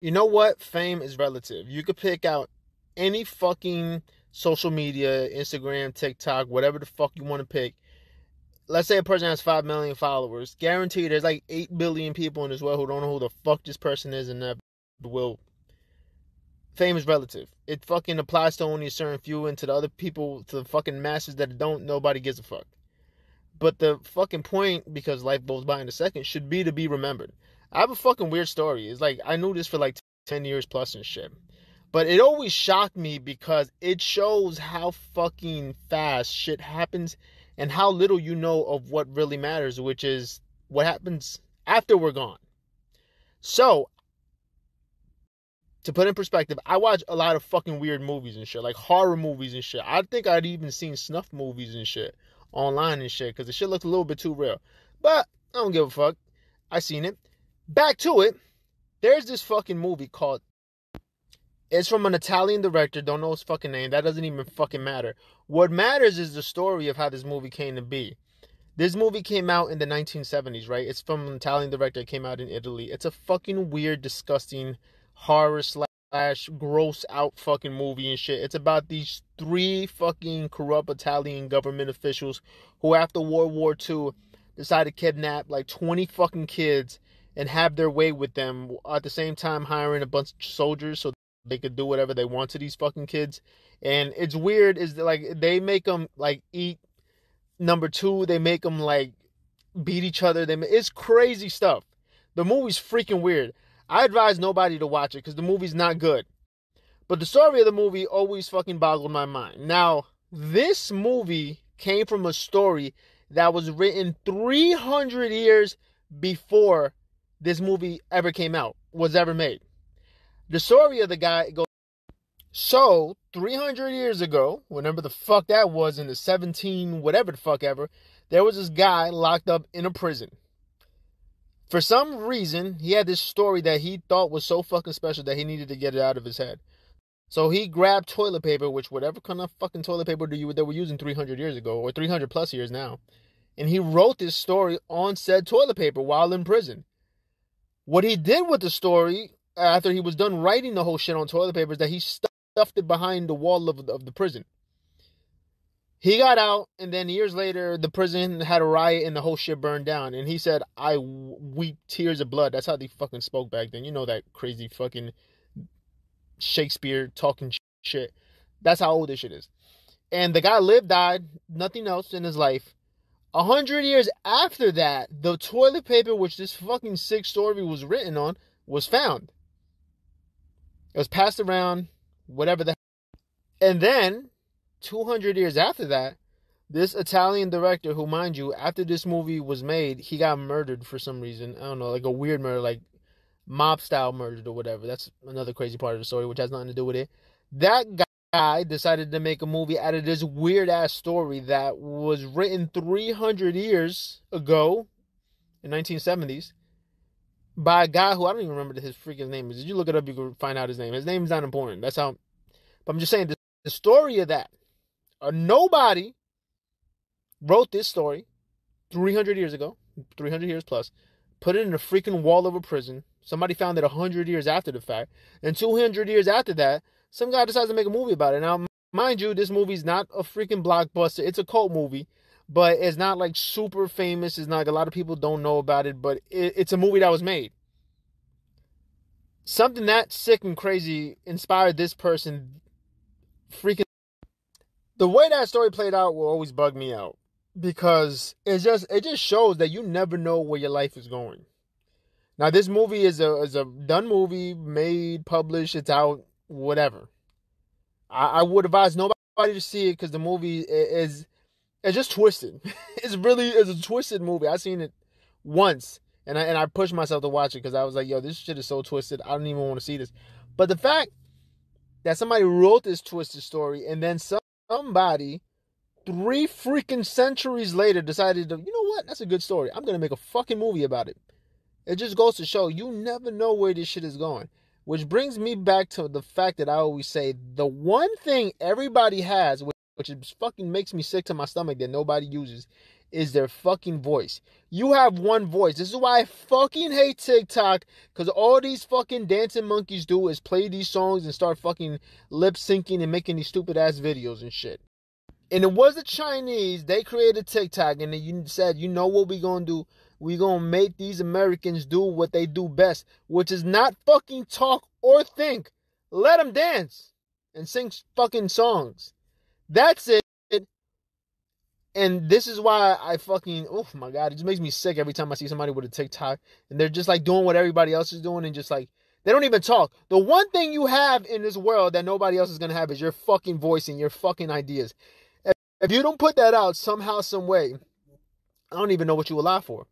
You know what? Fame is relative. You could pick out any fucking social media, Instagram, TikTok, whatever the fuck you want to pick. Let's say a person has 5 million followers. Guaranteed there's like 8 billion people in this world who don't know who the fuck this person is and never will. Fame is relative. It fucking applies to only a certain few, and to the other people, to the fucking masses that don't, nobody gives a fuck. But the fucking point, because life goes by in a second, should be to be remembered. I have a fucking weird story. It's like I knew this for like 10 years plus and shit. But it always shocked me because it shows how fucking fast shit happens and how little you know of what really matters, which is what happens after we're gone. So, to put in perspective, I watch a lot of fucking weird movies and shit, like horror movies and shit. I think I'd even seen snuff movies and shit online and shit because the shit looked a little bit too real. But I don't give a fuck. I seen it. Back to it. There's this fucking movie called. It's from an Italian director. Don't know his fucking name. That doesn't even fucking matter. What matters is the story of how this movie came to be. This movie came out in the 1970s, right? It's from an Italian director. It came out in Italy. It's a fucking weird, disgusting horror slash gross out fucking movie and shit. It's about these three fucking corrupt Italian government officials who, after World War II, decided to kidnap like 20 fucking kids and have their way with them, at the same time hiring a bunch of soldiers so they could do whatever they want to these fucking kids. And it's weird is that, like, they make them like eat. Number two, they make them like beat each other. It's crazy stuff. The movie's freaking weird. I advise nobody to watch it because the movie's not good. But the story of the movie always fucking boggled my mind. Now, this movie came from a story that was written 300 years before this movie ever came out, was ever made. The story of the guy goes, so 300 years ago, whenever the fuck that was, in the 17 whatever the fuck ever, there was this guy locked up in a prison. For some reason, he had this story that he thought was so fucking special that he needed to get it out of his head. So he grabbed toilet paper, which whatever kind of fucking toilet paper they were using 300 years ago, or 300 plus years now, and he wrote this story on said toilet paper while in prison. What he did with the story, after he was done writing the whole shit on toilet paper, is that he stuffed it behind the wall of the prison. He got out, and then years later, the prison had a riot and the whole shit burned down. And he said, I weep tears of blood. That's how they fucking spoke back then. You know that crazy fucking Shakespeare talking shit. That's how old this shit is. And the guy lived, died, nothing else in his life. 100 years after that, the toilet paper which this fucking sick story was written on was found. It was passed around, whatever the. And then 200 years after that, this Italian director, who, mind you, after this movie was made, he got murdered for some reason. I don't know, like a weird murder, like mob style murdered or whatever. That's another crazy part of the story, which has nothing to do with it. That guy decided to make a movie out of this weird ass story that was written 300 years ago in 1970s by a guy who I don't even remember his freaking name is. Did you look it up? You can find out his name. His name's not important. That's how. But I'm just saying the story of that. Nobody wrote this story 300 years ago, 300 years plus, put it in a freaking wall of a prison. Somebody found it 100 years after the fact. And 200 years after that, some guy decides to make a movie about it. Now, mind you, this movie's not a freaking blockbuster. It's a cult movie, but it's not like super famous. It's not like a lot of people don't know about it, but it's a movie that was made. Something that sick and crazy inspired this person freaking. The way that story played out will always bug me out because it just shows that you never know where your life is going. Now, this movie is a done movie, made, published, it's out, whatever. I would advise nobody to see it because the movie is just twisted. It's a twisted movie. I've seen it once, and I pushed myself to watch it because I was like, yo, this shit is so twisted. I don't even want to see this. But the fact that somebody wrote this twisted story and then somebody 3 freaking centuries later decided to, you know what? That's a good story. I'm going to make a fucking movie about it. It just goes to show you never know where this shit is going. Which brings me back to the fact that I always say the one thing everybody has, which is fucking makes me sick to my stomach that nobody uses, is their fucking voice. You have one voice. This is why I fucking hate TikTok, because all these fucking dancing monkeys do is play these songs and start fucking lip syncing and making these stupid ass videos and shit. And it was the Chinese. They created TikTok and they said, you know what we gonna do? We gonna make these Americans do what they do best, which is not fucking talk or think. Let them dance and sing fucking songs. That's it. And this is why I fucking, oh my God, it just makes me sick every time I see somebody with a TikTok and they're just like doing what everybody else is doing and just like, they don't even talk. The one thing you have in this world that nobody else is going to have is your fucking voice and your fucking ideas. If you don't put that out somehow, some way, I don't even know what you will lie for.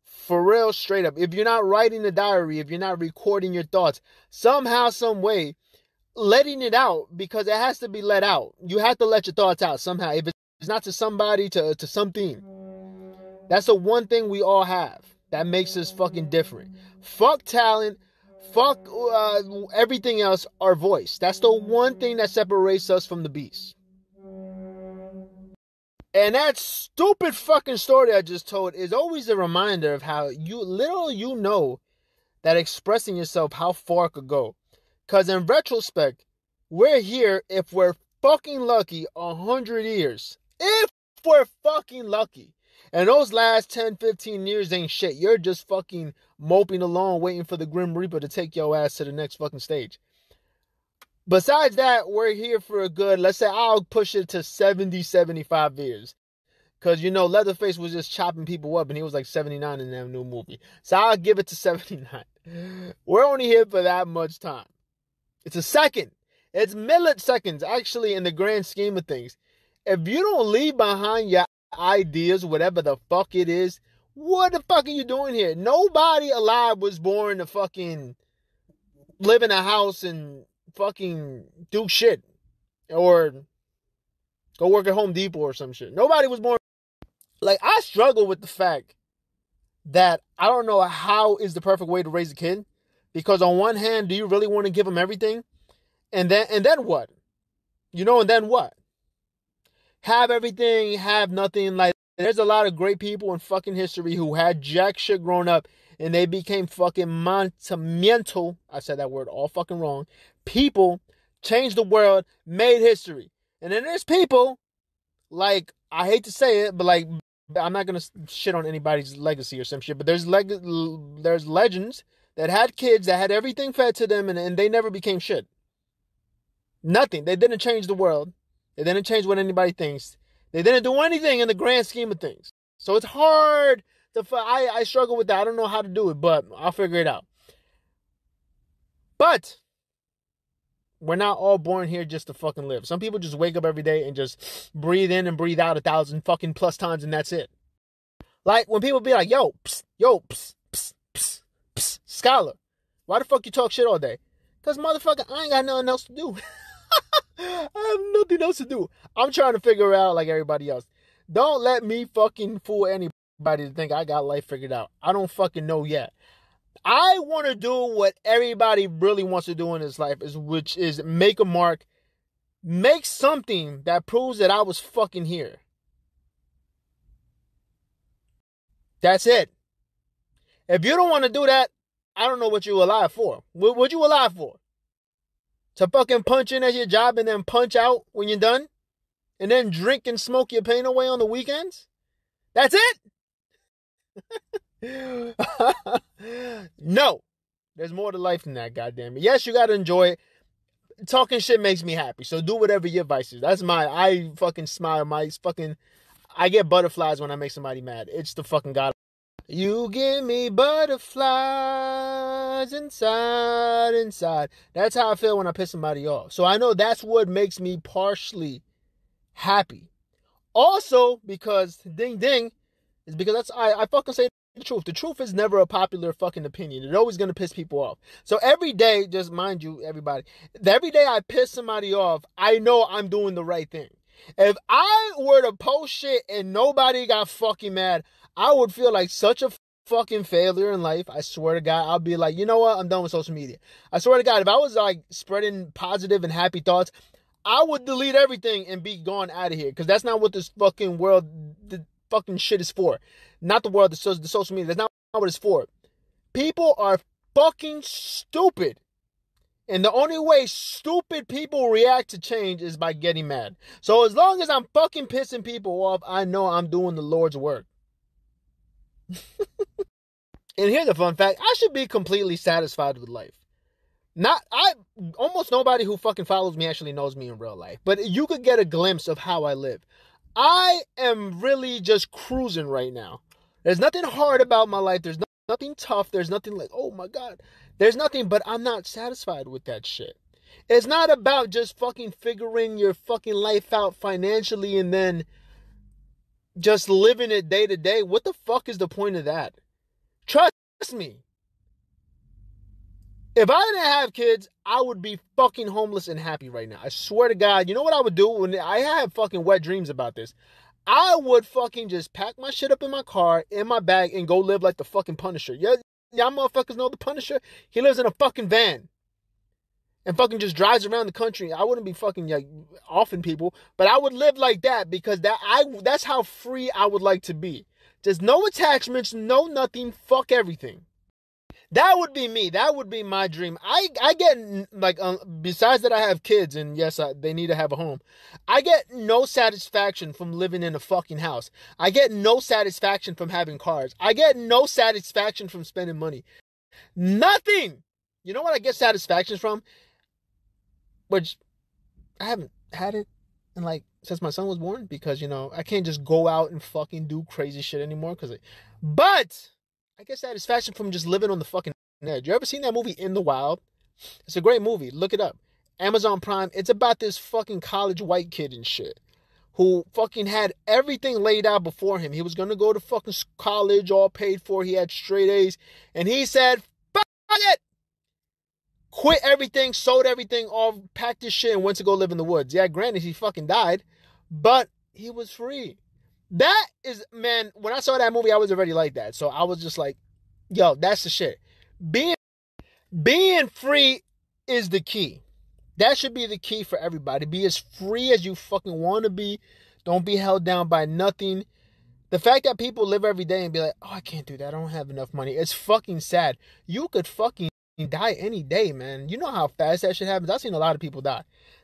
For real, straight up. If you're not writing a diary, if you're not recording your thoughts, somehow, some way, letting it out, because it has to be let out. You have to let your thoughts out somehow. If it's not to somebody, to something. That's the one thing we all have that makes us fucking different. Fuck talent. Fuck everything else. Our voice. That's the one thing that separates us from the beast. And that stupid fucking story I just told is always a reminder of how you know that expressing yourself, how far it could go. Because in retrospect, we're here, if we're fucking lucky, 100 years. If we're fucking lucky. And those last 10, 15 years ain't shit. You're just fucking moping along, waiting for the Grim Reaper to take your ass to the next fucking stage. Besides that, we're here for a good, let's say I'll push it to 70, 75 years. Because, you know, Leatherface was just chopping people up and he was like 79 in that new movie. So I'll give it to 79. We're only here for that much time. It's a second. It's milliseconds, actually, in the grand scheme of things. If you don't leave behind your ideas, whatever the fuck it is, what the fuck are you doing here? Nobody alive was born to fucking live in a house and fucking do shit. Or go work at Home Depot or some shit. Nobody was born. Like, I struggle with the fact that I don't know how is the perfect way to raise a kid. Because on one hand, do you really want to give them everything? And then what? You know, and then what? Have everything, have nothing. Like, there's a lot of great people in fucking history who had jack shit growing up and they became fucking monumental. I said that word all fucking wrong. People changed the world, made history. And then there's people, like, I hate to say it, but like, I'm not going to shit on anybody's legacy or some shit, but there's legends that had kids that had everything fed to them and they never became shit. Nothing. They didn't change the world. They didn't change what anybody thinks. They didn't do anything in the grand scheme of things. So it's hard to I struggle with that. I don't know how to do it, but I'll figure it out. But we're not all born here just to fucking live. Some people just wake up every day and just breathe in and breathe out 1,000 fucking plus times and that's it. Like when people be like, yo, psst, psst, psst, psst, Skolla, why the fuck you talk shit all day? Because motherfucker, I ain't got nothing else to do. I have nothing else to do. I'm trying to figure it out like everybody else. Don't let me fucking fool anybody to think I got life figured out. I don't fucking know yet. I want to do what everybody really wants to do in this life, which is make a mark, make something that proves that I was fucking here. That's it. If you don't want to do that, I don't know what you're alive for. What you alive for? To fucking punch in at your job and then punch out when you're done? And then drink and smoke your pain away on the weekends? That's it? No. There's more to life than that, goddammit. Yes, you gotta enjoy it. Talking shit makes me happy. So do whatever your vice is. I fucking smile. I get butterflies when I make somebody mad. It's the fucking God. You give me butterflies inside. That's how I feel when I piss somebody off. So I know that's what makes me partially happy. Also, because ding ding, is because I fucking say the truth. The truth is never a popular fucking opinion. It's always gonna piss people off. So every day, just mind you, everybody, every day I piss somebody off, I know I'm doing the right thing. If I were to post shit and nobody got fucking mad, I would feel like such a fucking failure in life. I swear to God, I'll be like, you know what? I'm done with social media. I swear to God, if I was like spreading positive and happy thoughts, I would delete everything and be gone out of here. Because that's not what this fucking world fucking shit is for. Not the world, the social media. That's not what it's for. People are fucking stupid. And the only way stupid people react to change is by getting mad. So as long as I'm fucking pissing people off, I know I'm doing the Lord's work. And here's a fun fact. I should be completely satisfied with life. Almost nobody who fucking follows me actually knows me in real life. But you could get a glimpse of how I live. I am really just cruising right now. There's nothing hard about my life. There's nothing tough. There's nothing like, oh my God. There's nothing, but I'm not satisfied with that shit. It's not about just fucking figuring your fucking life out financially and then just living it day to day. What the fuck is the point of that? Trust me. If I didn't have kids, I would be fucking homeless and happy right now. I swear to God. You know what I would do? When I have fucking wet dreams about this. I would fucking just pack my shit up in my car, in my bag, and go live like the fucking Punisher. Y'all motherfuckers know the Punisher? He lives in a fucking van. And fucking just drives around the country. I wouldn't be fucking like offing people. But I would live like that because that's how free I would like to be. Just no attachments, no nothing, fuck everything. That would be me. That would be my dream. I get, like, besides that I have kids, and yes, they need to have a home. I get no satisfaction from living in a fucking house. I get no satisfaction from having cars. I get no satisfaction from spending money. Nothing. You know what I get satisfaction from? Which I haven't had it in, like, since my son was born, because, you know, I can't just go out and fucking do crazy shit anymore. But I get satisfaction from just living on the fucking edge. You ever seen that movie In the Wild? It's a great movie. Look it up. Amazon Prime. It's about this fucking college white kid and shit who fucking had everything laid out before him. He was going to go to fucking college, all paid for. He had straight A's. And he said, fuck it! Quit everything, sold everything, all packed his shit and went to go live in the woods. Yeah, granted, he fucking died, but he was free. That is, man, when I saw that movie, I was already like that. So I was just like, yo, that's the shit. Being free is the key. That should be the key for everybody. Be as free as you fucking want to be. Don't be held down by nothing. The fact that people live every day and be like, oh, I can't do that. I don't have enough money. It's fucking sad. You could fucking die any day, man. You know how fast that shit happens? I've seen a lot of people die.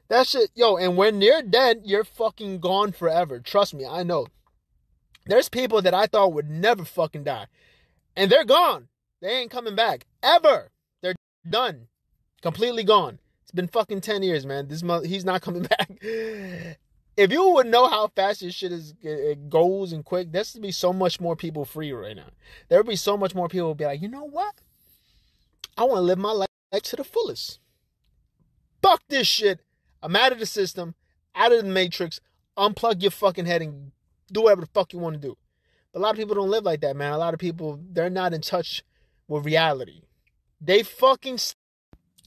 That shit, yo, and when you're dead, you're fucking gone forever. Trust me, I know. There's people that I thought would never fucking die. And they're gone. They ain't coming back. Ever. They're done. Completely gone. It's been fucking 10 years, man. He's not coming back. If you would know how fast this shit it goes and quick, there's to be so much more people free right now. There would be so much more people who would be like, you know what? I want to live my life to the fullest. Fuck this shit. I'm out of the system, out of the matrix. Unplug your fucking head and do whatever the fuck you want to do. But a lot of people don't live like that, man. A lot of people, they're not in touch with reality. They fucking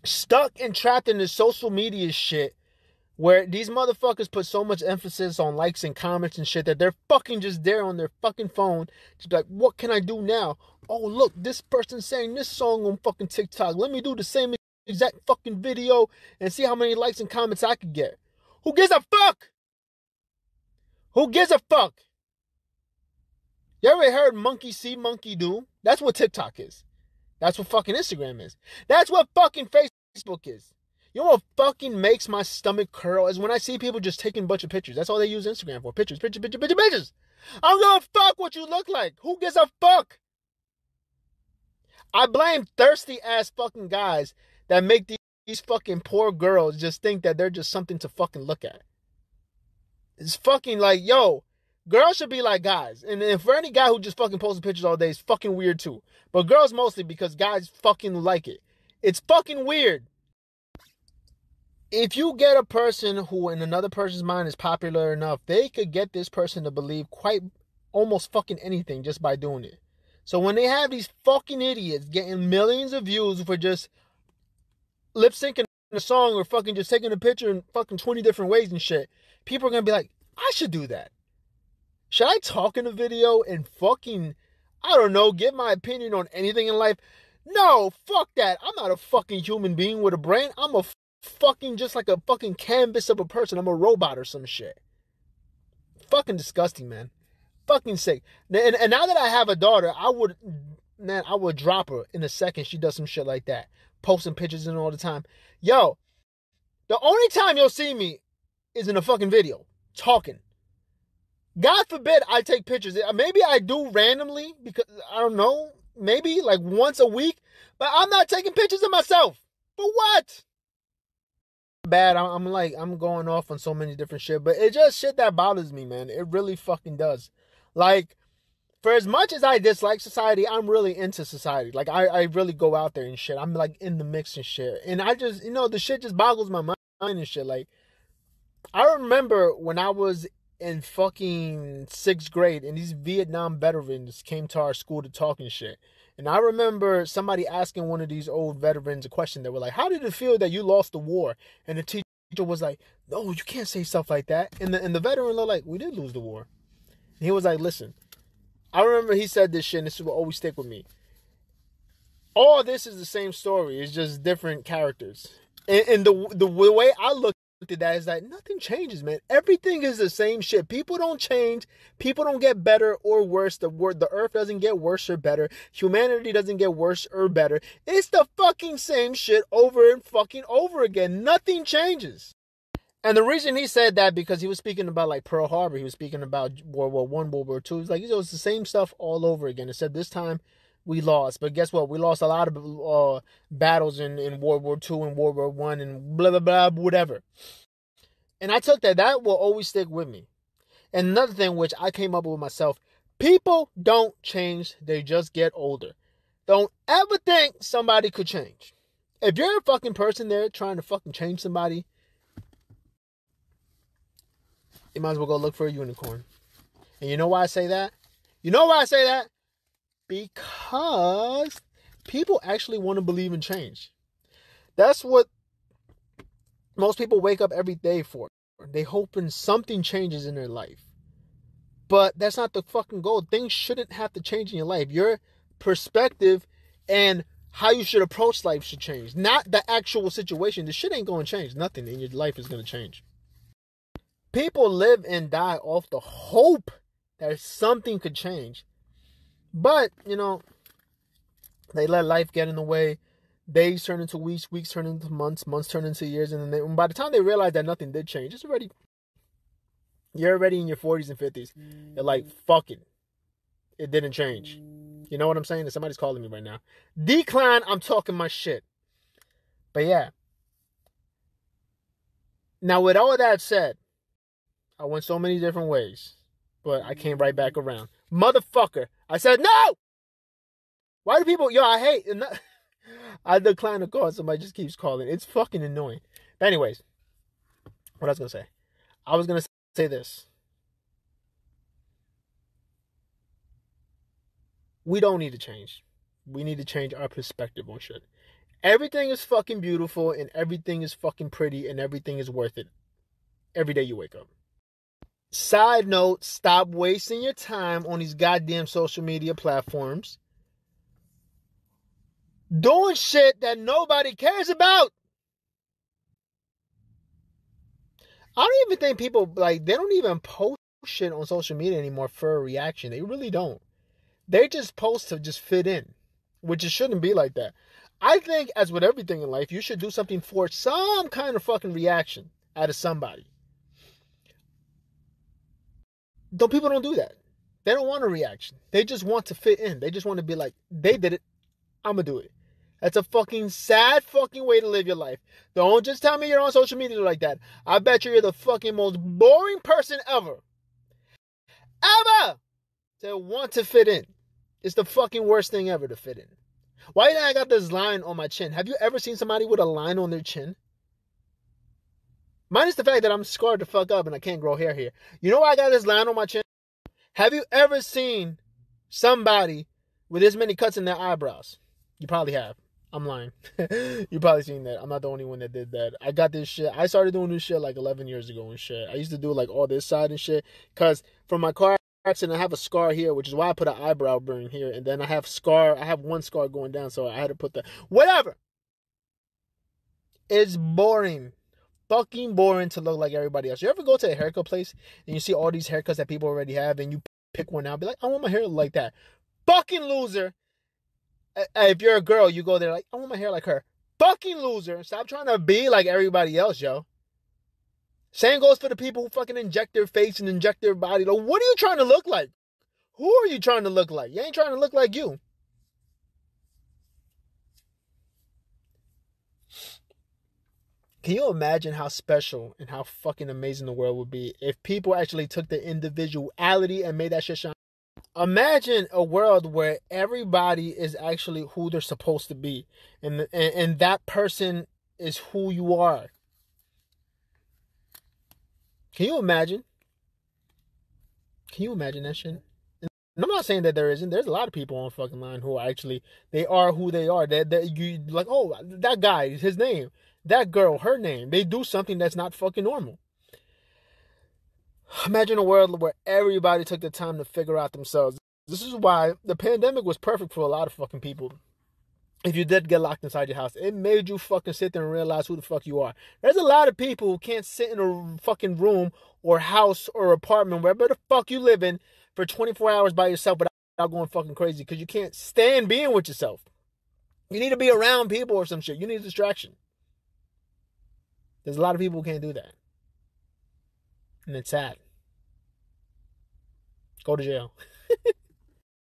stuck and trapped in the social media shit where these motherfuckers put so much emphasis on likes and comments and shit that they're fucking just there on their fucking phone. Just like, what can I do now? Oh, look, this person's saying this song on fucking TikTok. Let me do the same exact fucking video and see how many likes and comments I could get. Who gives a fuck? Who gives a fuck? You ever heard monkey see, monkey do? That's what TikTok is. That's what fucking Instagram is. That's what fucking Facebook is. You know what fucking makes my stomach curl is when I see people just taking a bunch of pictures. That's all they use Instagram for. Pictures. I don't give a fuck what you look like. Who gives a fuck? I blame thirsty ass fucking guys that make these fucking poor girls just think that they're just something to fucking look at. It's fucking like, yo, girls should be like guys. And for any guy who just fucking posts pictures all day, it's fucking weird too. But girls mostly because guys fucking like it. It's fucking weird. If you get a person who in another person's mind is popular enough, they could get this person to believe quite almost fucking anything just by doing it. So when they have these fucking idiots getting millions of views for just lip syncing a song or fucking just taking a picture in fucking 20 different ways and shit, people are going to be like, I should do that. Should I talk in a video and fucking, I don't know, give my opinion on anything in life? No, fuck that. I'm not a fucking human being with a brain. I'm a fucking just like a fucking canvas of a person. I'm a robot or some shit. Fucking disgusting, man. fucking sick. And now that I have a daughter, I would drop her in a second. She does some shit like that, posting pictures and all the time. Yo, the only time you'll see me is in a fucking video talking. God forbid I take pictures. Maybe I do randomly because I don't know. Maybe like once a week, but I'm not taking pictures of myself. For what? Bad. I'm going off on so many different shit, but it's just shit that bothers me, man. It really fucking does. Like, for as much as I dislike society, I'm really into society. Like, I really go out there and shit. I'm like in the mix and shit. And I just, the shit just boggles my mind and shit. Like, I remember when I was in fucking 6th grade and these Vietnam veterans came to our school to talk and shit. And I remember somebody asking one of these old veterans a question. They were like, how did it feel that you lost the war? And the teacher was like, no, you can't say stuff like that. And the veteran looked like, we did lose the war. And he was like, listen, I remember he said this shit and this will always stick with me. All this is the same story. It's just different characters. And the way I look at that is like nothing changes, man. Everything is the same shit. People don't change. People don't get better or worse. The earth doesn't get worse or better. Humanity doesn't get worse or better. It's the fucking same shit over and fucking over again. Nothing changes. And the reason he said that because he was speaking about like Pearl Harbor. He was speaking about World War I, World War II. It's like, it's the same stuff all over again. Except this time we lost. But guess what? We lost a lot of battles in World War II and World War I and blah, blah, blah, whatever. And I took that will always stick with me. And another thing which I came up with myself, people don't change, they just get older. Don't ever think somebody could change. If you're a fucking person there trying to fucking change somebody, you might as well go look for a unicorn. And you know why I say that? Because people actually want to believe in change. That's what most people wake up every day for. They hoping something changes in their life. But that's not the fucking goal. Things shouldn't have to change in your life. Your perspective and how you should approach life should change. Not the actual situation. The shit ain't going to change. Nothing in your life is going to change. People live and die off the hope that something could change. But, they let life get in the way. Days turn into weeks, weeks turn into months, months turn into years, and then by the time they realize that nothing did change, you're already in your 40s and 50s. You're like, fuck it. It didn't change. You know what I'm saying? Somebody's calling me right now. Decline, I'm talking my shit. But yeah. Now, with all of that said, I went so many different ways, but I came right back around. Motherfucker. I said, no! Why do people, I hate, I decline the call. Somebody just keeps calling. It's fucking annoying. But anyways, what I was going to say. I was going to say this. We don't need to change. We need to change our perspective on shit. Everything is fucking beautiful and everything is fucking pretty and everything is worth it. Every day you wake up. Side note, stop wasting your time on these goddamn social media platforms. Doing shit that nobody cares about. I don't even think people, they don't even post shit on social media anymore for a reaction. They really don't. They just post to just fit in, which it shouldn't be like that. I think, as with everything in life, you should do something for some kind of fucking reaction out of somebody. Though people don't do that. They don't want a reaction. They just want to fit in. They just want to be like, they did it, I'm going to do it. That's a fucking sad fucking way to live your life. Don't just tell me you're on social media like that. I bet you're the fucking most boring person ever. Ever! To want to fit in. It's the fucking worst thing ever to fit in. Why did I got this line on my chin? Have you ever seen somebody with a line on their chin? Minus the fact that I'm scarred the fuck up and I can't grow hair here. You know why I got this line on my chin? Have you ever seen somebody with this many cuts in their eyebrows? You probably have. I'm lying. You probably seen that. I'm not the only one that did that. I got this shit. I started doing this shit like 11 years ago and shit. I used to do like all this side and shit. Because from my car accident, I have a scar here, which is why I put an eyebrow burn here. And then I have one scar going down, so I had to put the... Whatever! It's boring. Fucking boring to look like everybody else. You ever go to a haircut place and you see all these haircuts that people already have and you pick one out, be like, I want my hair like that. Fucking loser. If you're a girl, you go there like, I want my hair like her. Fucking loser. Stop trying to be like everybody else, yo. Same goes for the people who fucking inject their face and inject their body. Like, what are you trying to look like? Who are you trying to look like? You ain't trying to look like you. Can you imagine how special and how fucking amazing the world would be if people actually took the individuality and made that shit shine? Imagine a world where everybody is actually who they're supposed to be, and that person is who you are. Can you imagine? Can you imagine that shit? And I'm not saying that there isn't. There's a lot of people on fucking line who are actually, they are who they are. That you like, oh, that guy, his name, that girl, her name. They do something that's not fucking normal. Imagine a world where everybody took the time to figure out themselves. This is why the pandemic was perfect for a lot of fucking people. If you did get locked inside your house, it made you fucking sit there and realize who the fuck you are. There's a lot of people who can't sit in a fucking room or house or apartment, wherever the fuck you live in, for 24 hours by yourself without going fucking crazy because you can't stand being with yourself. You need to be around people or some shit. You need a distraction. There's a lot of people who can't do that. And it's sad. Go to jail.